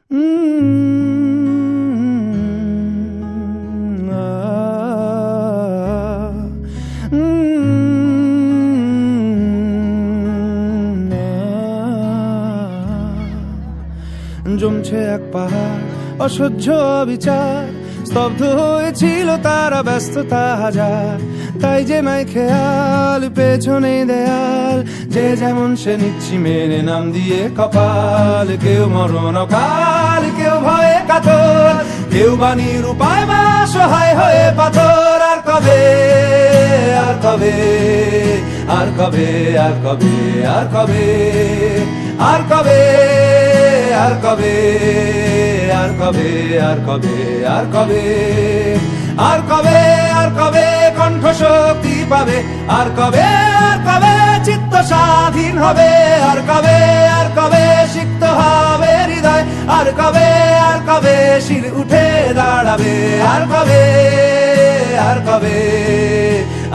জমছে এক পাহাড় অসহ্য বিচার, স্তব্ধ হয়েছিল তারা ব্যস্ততা হাজার। তাই যে নাই খেয়াল পেছনে দেয়াল, যে যেমন সে নিচ্ছি মেনে নাম দিয়ে কপাল। কেউ মরণ কাল, কেউ ভয়ে কাতর, কেউ বাণীর উপায় বা সহায় হয়ে পাথর। আর কবে, আর কবে, আর কবে, আর কবে, আর কবে, আর কবে, আর কবে, আর কবে, আর কবে, আর কবে, আর কবে, আর কবে কণ্ঠ শক্তি পাবে। আর কবে, আর কবে চিত্ত স্বাধীন হবে। আর কবে, আর কবে সিক্ত হবে হৃদয়। আর কবে, আর কবে শির উঠে দাঁড়াবে। আর কবে, আর কবে,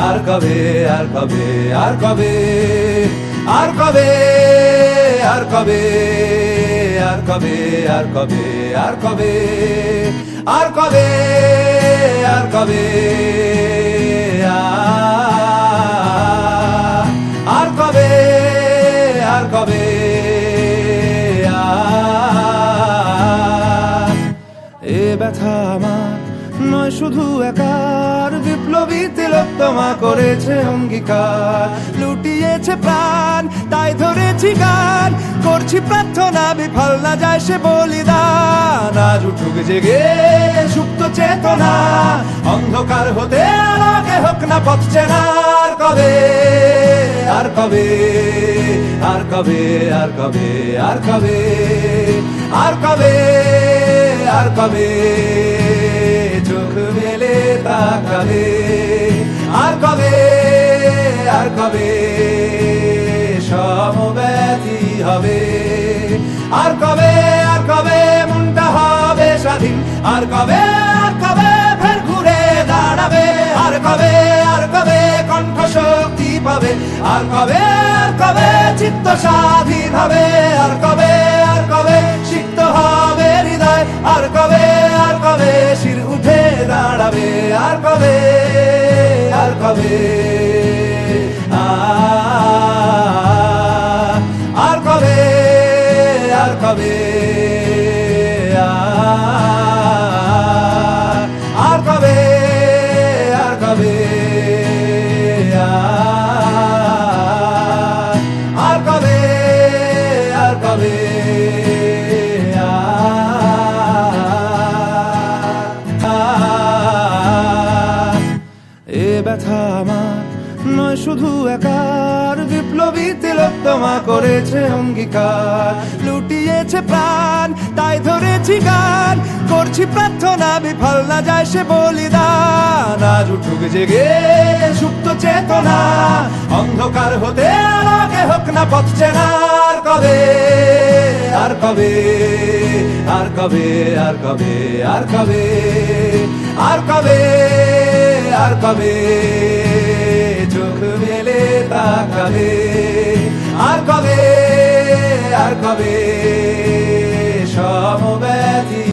আর কবে, আর কবে, আর কবে, আর কবে, আর কবে, আর কবে, আর কবে, আর কবে, আর কবে, আর কবে, আর কবে, আর কবে, এ ব্যথা আমার নয় শুধু একার, বিপ্লবী তিলোত্তমা করেছে অঙ্গীকার। লুটিয়েছে প্রাণ তাই ধরেছি গান, করছি প্রার্থনা বিফল না যায় সে বলিদান। আজ উঠুক জেগে সুপ্ত চেতনা, অন্ধকার হতে আলোকে হোক না পথ চেনা। আর কবে, আর কবে, আর কবে, আর কবে, আর কবে, আর কবে, আর কবে চোখ মেলে তাকাবে। আর কবে, আর কবে সমব্যথী হবে। আর কবে, আর কবে মনটা হবে স্বাধীন। আর কবে, আর কবে ফের ঘুরে দাঁড়াবে। আর কবে, আর কবে কণ্ঠ শক্তি পাবে। আর কবে, আর কবে চিত্ত স্বাধীন হবে। আর কবে, আর কবে সিক্ত হবে হৃদয়। আর কবে, আর কবে শির উঠে দাঁড়াবে। আর কবে, আর কবে, আর কবে, আর কবে, আর কবে, আর কবে, আর কবে, আর কবে, এ ব্যথা আমার নয় শুধু একার, বিপ্লবী তিলোত্তমা করেছে অঙ্গীকার। লুটিয়েছে প্রাণ তাই ধরেছি গান, করছি প্রার্থনা বিফল না যায় সে বলিদান। আজ উঠুক জেগে সুপ্ত চেতনা, অন্ধকার হতে আলোকে হোক না পথ চেনা। আর কবে, আর কবে, আর কবে, আর কবে, আর কবে, আর কবে, আর কবে চোখ মেলে তাকাবে। আর কবে, আর কবে,